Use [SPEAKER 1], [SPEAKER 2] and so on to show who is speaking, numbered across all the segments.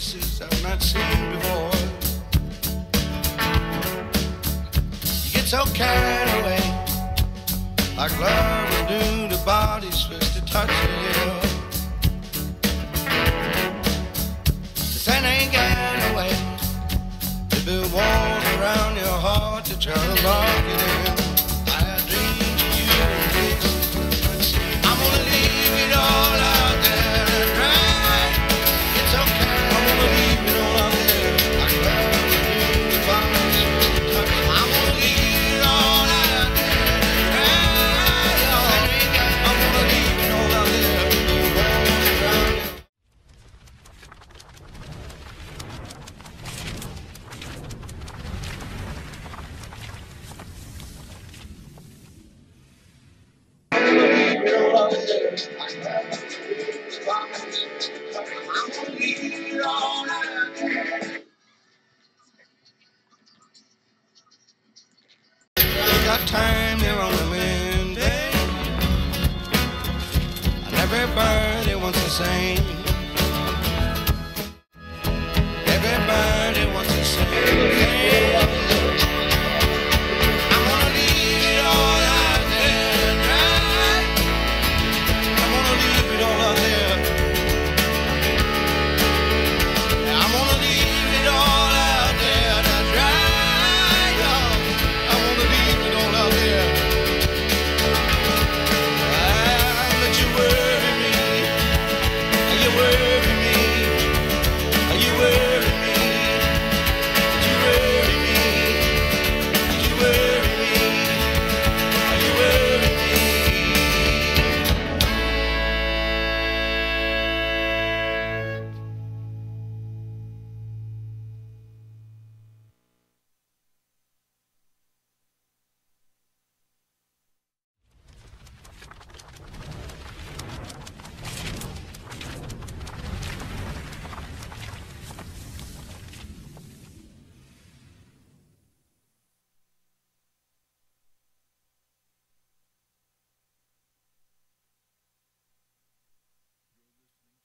[SPEAKER 1] faces I've not seen before. You get so carried away, like love will do to bodies first to touch you. The sun ain't getting away. They build walls around your heart to try to lock it in. I had dreams of you and this. I'm gonna leave it all out there and dry. It's okay. I'm gonna leave it all out there. Like love will do to bodies first to touch you. I'm gonna leave it all out there and dry. I'm gonna leave it all out there. Build walls around you. Got time, you're on the mending, and everybody wants the same. Everybody wants the same. I'm gonna leave it all out there, right? I'm gonna leave it all out there. I'm gonna leave it all out there, that's right, y'all. I'm gonna leave it all out there. But you worry me, you worry me, you worry me, you worry me, you worry me, you worry me.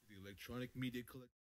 [SPEAKER 2] The Electronic Media Collective.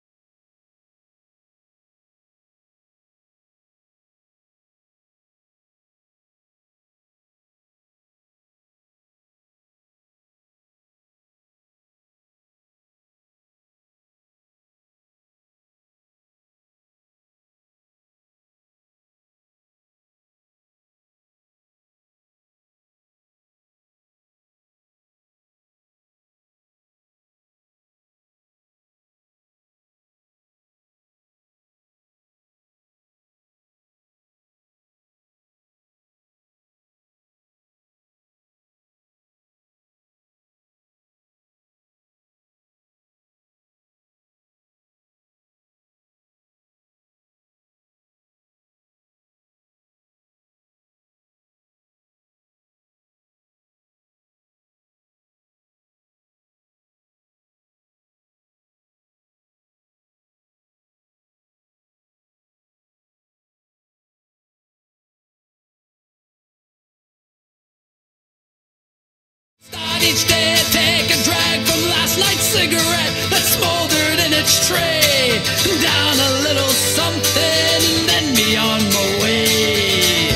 [SPEAKER 3] Start each day, take a drag from last night's cigarette that smoldered in its tray. Down a little something, then be on my way.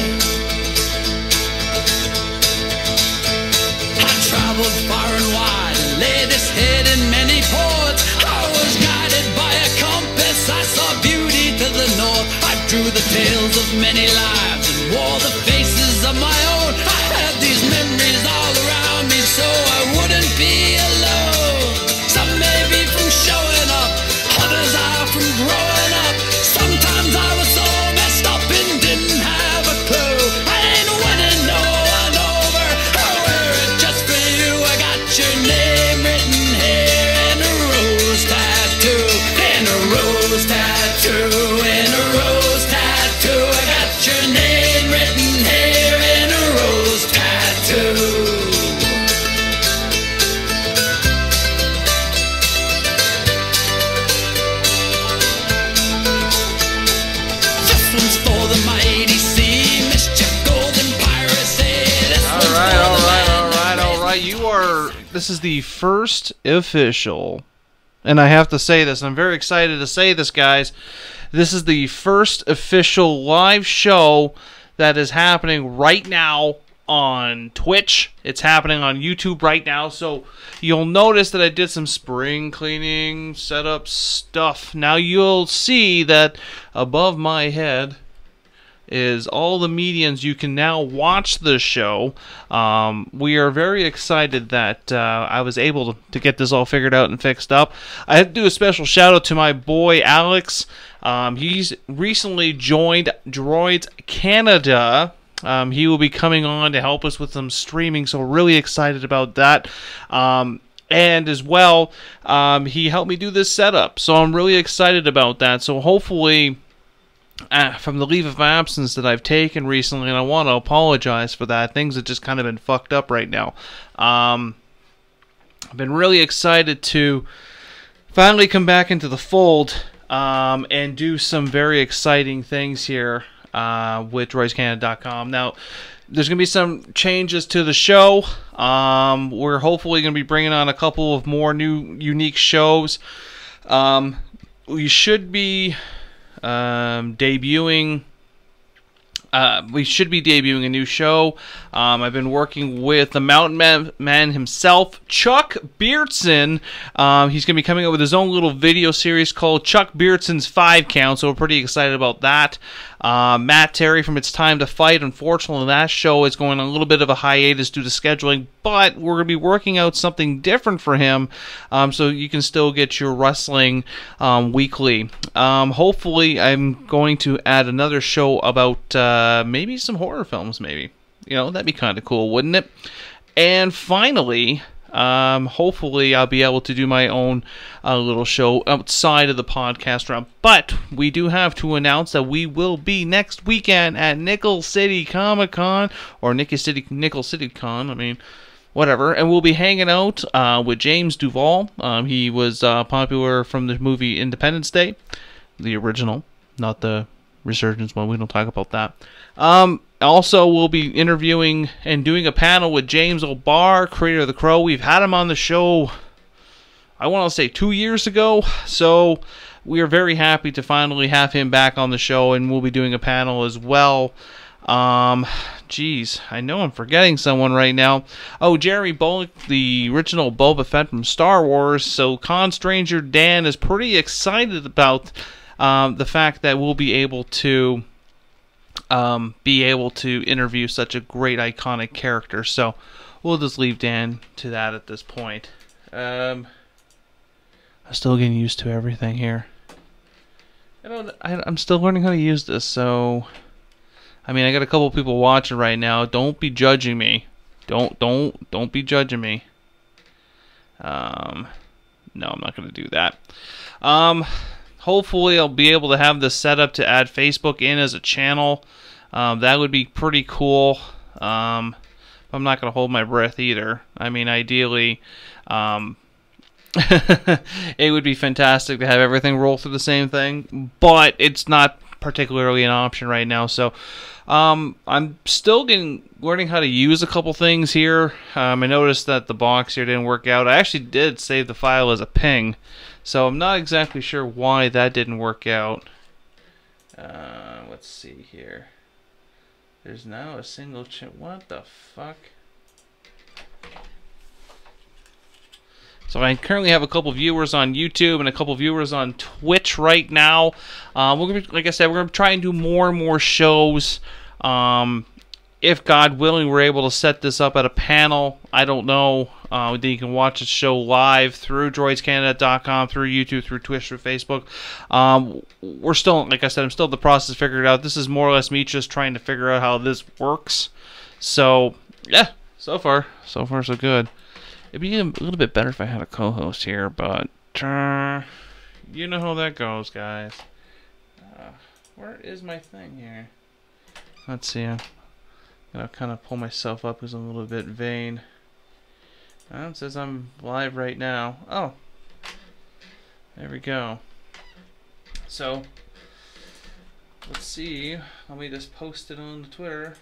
[SPEAKER 3] I traveled far and wide and laid this head in many ports. I was guided by a compass, I saw beauty to the north. I drew the tales of many lives and wore the faces of my own. I had these memories all around me so I wouldn't be alone. Some may be from showing up, others are from growing up. Sometimes I was so messed up and didn't have a clue. I ain't winning no one over, I wear it just for you. I got your name written here in a rose tattoo, in a rose tattoo, in a rose tattoo. I got your name written here in a rose tattoo. This one's for the mighty sea, mischief, golden piracy. This one's for the
[SPEAKER 4] All right. You are. This is the first official and I have to say this, I'm very excited to say this, guys. This is the first official live show that is happening right now on Twitch. It's happening on YouTube right now, so you'll notice that I did some spring cleaning, setup stuff. Now you'll see that above my head is all the mediums you can now watch the show. We are very excited that I was able to get this all figured out and fixed up. I have to do a special shout out to my boy Alex. He's recently joined Droids Canada. He will be coming on to help us with some streaming, so we're really excited about that. And as well, he helped me do this setup, so I'm really excited about that. So hopefully, from the leave of absence that I've taken recently, and I want to apologize for that. Things have just kind of been fucked up right now. I've been really excited to finally come back into the fold and do some very exciting things here with DroidsCanada.com. Now, there's going to be some changes to the show. We're hopefully going to be bringing on a couple of more new, unique shows. We should be debuting a new show. I've been working with the Mountain Man himself, Chuck Beardson. He's going to be coming up with his own little video series called Chuck Beardson's 5 Count, so we're pretty excited about that. Matt Terry from It's Time to Fight. Unfortunately, that show is going on a little bit of a hiatus due to scheduling, but we're going to be working out something different for him, so you can still get your wrestling weekly. Hopefully, I'm going to add another show about maybe some horror films, maybe. You know, that'd be kind of cool, wouldn't it? And finally, hopefully I'll be able to do my own little show outside of the podcast realm. But we do have to announce that we will be next weekend at Nickel City Comic Con, or Nickel City Con, I mean, whatever. And we'll be hanging out with James Duval. He was popular from the movie Independence Day, the original, not the Resurgence one. We don't talk about that. Also, we'll be interviewing and doing a panel with James O'Barr, creator of The Crow. We've had him on the show, I want to say 2 years ago, so we are very happy to finally have him back on the show, and we'll be doing a panel as well. Geez, I know I'm forgetting someone right now. Oh, Jeremy Bullock, the original Boba Fett from Star Wars. So Con Stranger Dan is pretty excited about the fact that we'll be able to interview such a great iconic character. So we'll just leave Dan to that at this point. I'm still getting used to everything here. I'm still learning how to use this, so I mean, I got a couple people watching right now. Don't be judging me. Don't be judging me. No, I'm not going to do that. Hopefully I'll be able to have this set up to add Facebook in as a channel. That would be pretty cool. I'm not going to hold my breath either. I mean, ideally, it would be fantastic to have everything roll through the same thing, but it's not particularly an option right now. So I'm still learning how to use a couple things here. I noticed that the box here didn't work out. I actually did save the file as a ping, so I'm not exactly sure why that didn't work out. Let's see here. There's now a single chip. What the fuck? So I currently have a couple viewers on YouTube and a couple viewers on Twitch right now. We're gonna, like I said, we're gonna try and do more and more shows. If God willing, we're able to set this up at a panel. I don't know. Then you can watch the show live through DroidsCanada.com, through YouTube, through Twitch, through Facebook. We're still, like I said, I'm still in the process of figuring it out. This is more or less me just trying to figure out how this works. So yeah, so far so good. It'd be a little bit better if I had a co-host here, but you know how that goes, guys. Where is my thing here? Let's see. I'm gonna kind of pull myself up because I'm a little bit vain. It says I'm live right now. Oh, there we go. So let's see. Let me just post it on the Twitter.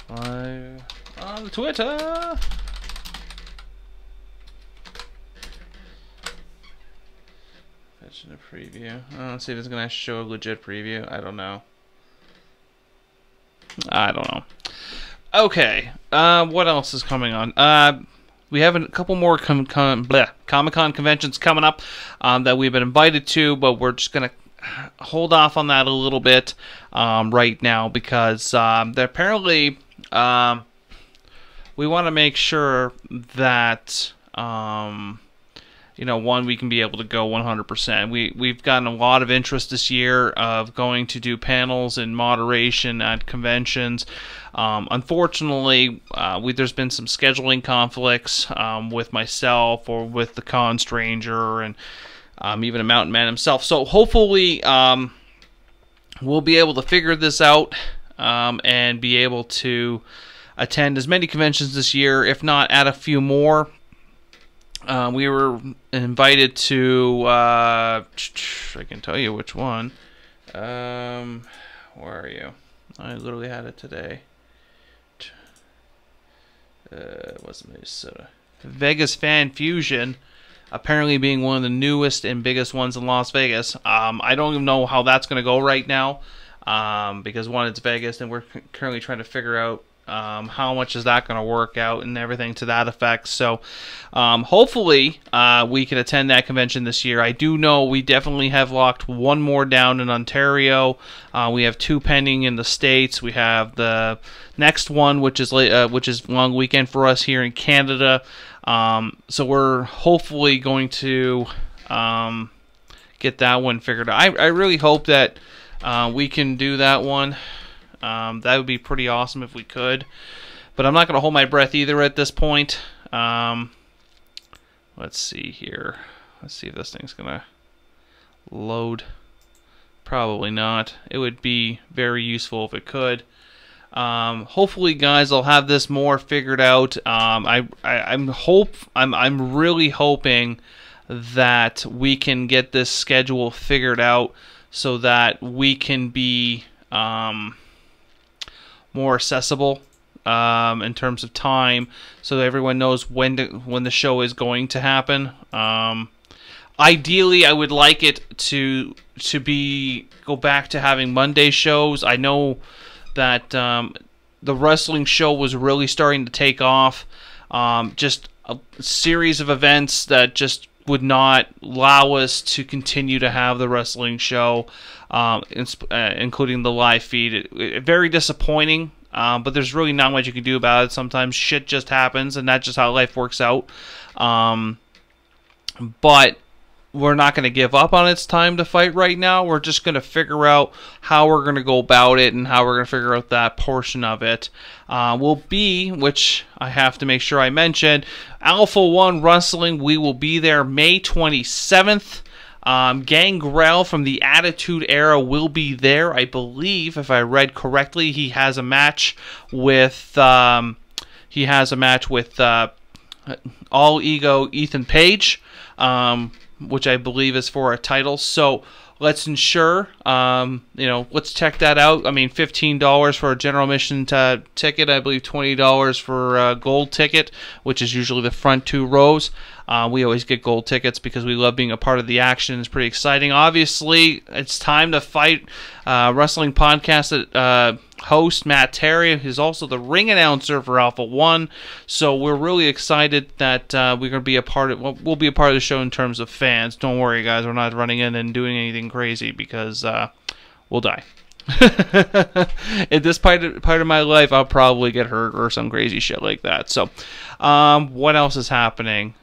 [SPEAKER 4] Live on the Twitter. Imagine a preview. Let's see if it's going to show a legit preview. I don't know. Okay. What else is coming on? We have a couple more Comic-Con conventions coming up that we've been invited to, but we're just going to hold off on that a little bit right now because apparently we want to make sure that one, we can be able to go 100%. We've gotten a lot of interest this year of going to do panels and moderation at conventions. Unfortunately, there's been some scheduling conflicts with myself or with the Con Stranger and even a Mountain Man himself. So hopefully we'll be able to figure this out and be able to attend as many conventions this year, if not add a few more. We were invited to, I can tell you which one. Where are you? I literally had it today. It wasn't Minnesota. Vegas Fan Fusion, apparently being one of the newest and biggest ones in Las Vegas. I don't even know how that's going to go right now because, one, it's Vegas, and we're currently trying to figure out how much is that going to work out and everything to that effect. So hopefully we can attend that convention this year. I do know we definitely have locked one more down in Ontario. We have 2 pending in the States. We have the next one, which is long weekend for us here in Canada. So we're hopefully going to get that one figured out. I really hope that we can do that one. That would be pretty awesome if we could, but I'm not going to hold my breath either at this point. Let's see here. Let's see if this thing's going to load. Probably not. It would be very useful if it could. Hopefully, guys, I'll have this more figured out. I'm really hoping that we can get this schedule figured out so that we can be more accessible in terms of time, so that everyone knows when the show is going to happen. Ideally, I would like it to go back to having Monday shows. I know that the wrestling show was really starting to take off. Just a series of events that just would not allow us to continue to have the wrestling show, including the live feed. Very disappointing, but there's really not much you can do about it. Sometimes shit just happens, and that's just how life works out. But we're not going to give up on its time to fight right now. We're just going to figure out how we're going to go about it and how we're going to figure out that portion of it. Will be, which I have to make sure I mention, Alpha One Wrestling. We will be there May 27th. Gangrel from the Attitude Era will be there. I believe, if I read correctly, he has a match with All Ego Ethan Page, which I believe is for a title. So let's ensure, let's check that out. I mean, $15 for a general admission ticket. I believe $20 for a gold ticket, which is usually the front 2 rows. We always get gold tickets because we love being a part of the action. It's pretty exciting. Obviously, it's time to fight. Wrestling podcast host Matt Terry is also the ring announcer for Alpha One. So we're really excited that we're going to be a part of. We'll be a part of the show in terms of fans. Don't worry, guys. We're not running in and doing anything crazy because we'll die. At this part of my life, I'll probably get hurt or some crazy shit like that. So, what else is happening?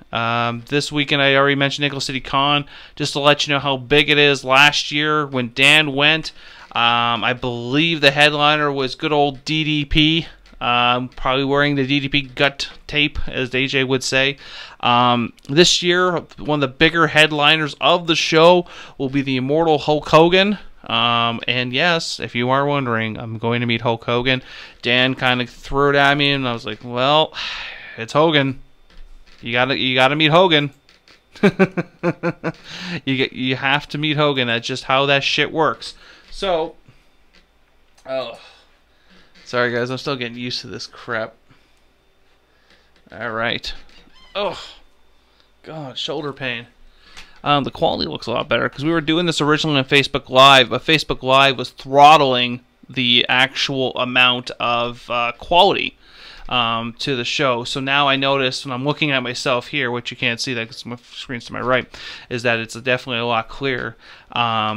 [SPEAKER 4] This weekend, I already mentioned Nickel City Con. Just to let you know how big it is. Last year, when Dan went, I believe the headliner was good old DDP. Probably wearing the DDP gut tape, as AJ would say. This year, one of the bigger headliners of the show will be the immortal Hulk Hogan. And yes, if you are wondering, I'm going to meet Hulk Hogan. Dan kind of threw it at me, and I was like, well, it's Hogan. You gotta meet Hogan. you have to meet Hogan. That's just how that shit works. So, sorry guys, I'm still getting used to this crap. All right. Oh, God, shoulder pain. the quality looks a lot better, because we were doing this originally on Facebook Live, but Facebook Live was throttling the actual amount of quality to the show. So now I notice when I'm looking at myself here, which you can't see that because my screen's to my right, is that it's definitely a lot clearer.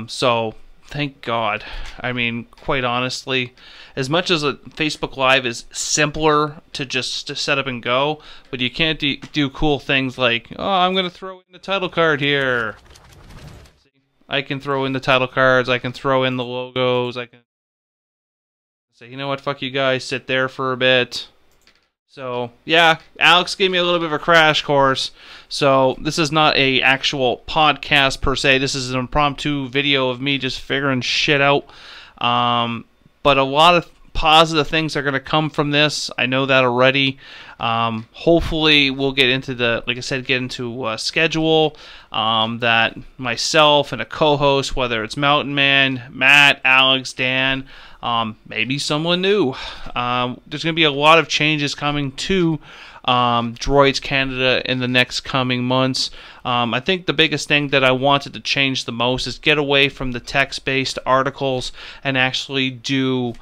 [SPEAKER 4] So thank God. I mean, quite honestly, as much as a Facebook Live is simpler to set up and go, but you can't do cool things like, oh, I'm going to throw in the title card here. See? I can throw in the title cards, I can throw in the logos, I can say, you know what, fuck you guys, sit there for a bit. So, yeah, Alex gave me a little bit of a crash course. So, this is not a actual podcast per se. This is an impromptu video of me just figuring shit out. But a lot of positive things are going to come from this. I know that already. Hopefully, we'll get into like I said, get into a schedule that myself and a co-host, whether it's Mountain Man, Matt, Alex, Dan, maybe someone new. There's going to be a lot of changes coming to Droids Canada in the next coming months. I think the biggest thing that I wanted to change the most is get away from the text-based articles and actually do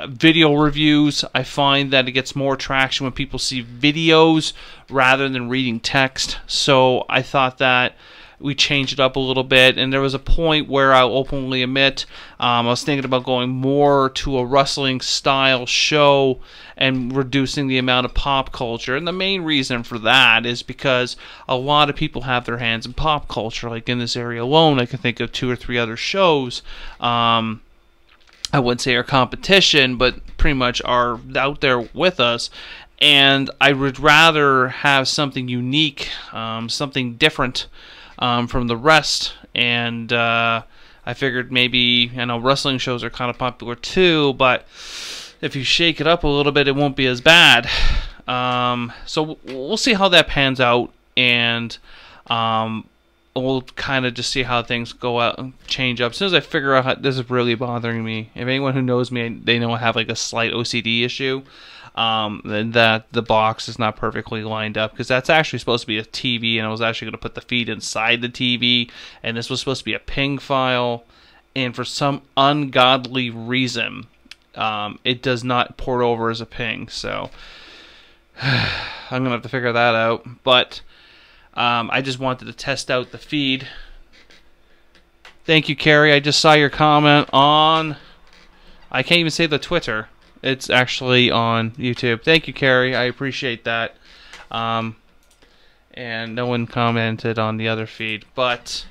[SPEAKER 4] video reviews. I find that it gets more traction when people see videos rather than reading text. So I thought that we changed it up a little bit, and there was a point where I'll openly admit I was thinking about going more to a wrestling style show and reducing the amount of pop culture. And the main reason for that is because a lot of people have their hands in pop culture. Like in this area alone, I can think of 2 or 3 other shows. I wouldn't say are competition, but pretty much are out there with us. And I would rather have something unique, something different from the rest. And I figured maybe, I know wrestling shows are kind of popular too, but if you shake it up a little bit, it won't be as bad. So we'll see how that pans out, and we'll kind of just see how things go out and change up. As soon as I figure out how this is really bothering me, if anyone who knows me, they know I have like a slight OCD issue. Then that the box is not perfectly lined up, because that's actually supposed to be a TV, and I was actually going to put the feed inside the TV, and this was supposed to be a ping file, and for some ungodly reason, it does not port over as a ping. So I'm gonna have to figure that out. But I just wanted to test out the feed. Thank you, Carrie. I just saw your comment on, I can't even say the Twitter. It's actually on YouTube. Thank you, Carrie. I appreciate that. And no one commented on the other feed. But,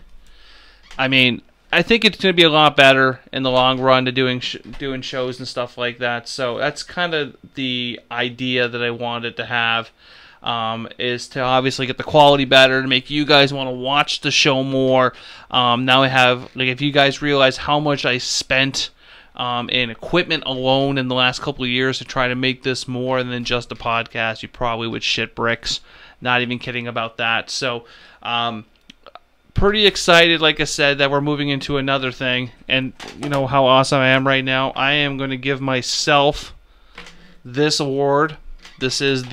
[SPEAKER 4] I mean, I think it's going to be a lot better in the long run to doing shows and stuff like that. So that's kind of the idea that I wanted to have, is to obviously get the quality better, to make you guys want to watch the show more. Now I have, like, if you guys realize how much I spent in equipment alone in the last couple of years to try to make this more than just a podcast, you probably would shit bricks. Not even kidding about that. So, pretty excited, like I said, that we're moving into another thing. And you know how awesome I am right now? I am going to give myself this award. This is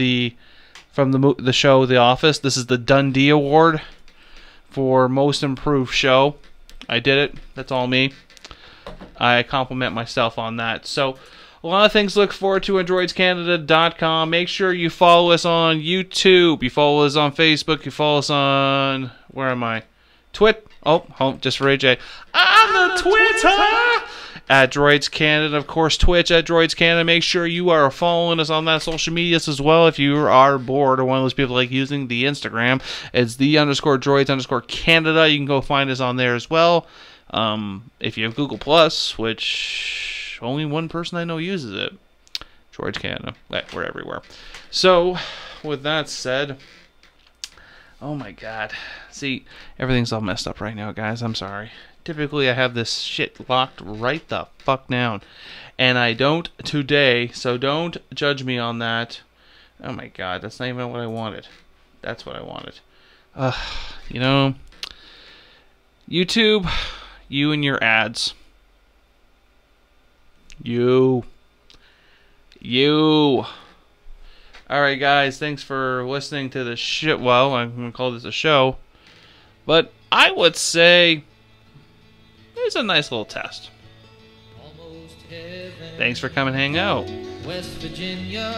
[SPEAKER 4] from the show The Office. This is the Dundee Award for Most Improved Show. I did it. That's all me. I compliment myself on that. So, a lot of things to look forward to on droidscanada.com. Make sure you follow us on YouTube. You follow us on Facebook. You follow us on, where am I? Just for AJ. On the Twitter! At Droids Canada. Of course, Twitch at Droids Canada. Make sure you are following us on that social medias as well. If you are bored or one of those people like using the Instagram, it's _Droids_Canada. You can go find us on there as well. If you have Google Plus, which only one person I know uses it, Droids Canada. We're everywhere. So, with that said, oh my god. See, everything's all messed up right now, guys. I'm sorry. Typically, I have this shit locked right the fuck down. And I don't today, so don't judge me on that. Oh my god, that's not even what I wanted. That's what I wanted. You know, YouTube, you and your ads. You. Alright, guys, thanks for listening to the shit. Well, I'm going to call this a show. But I would say it's a nice little test.
[SPEAKER 3] Almost heaven,
[SPEAKER 4] Thanks for coming hang out.
[SPEAKER 3] West Virginia.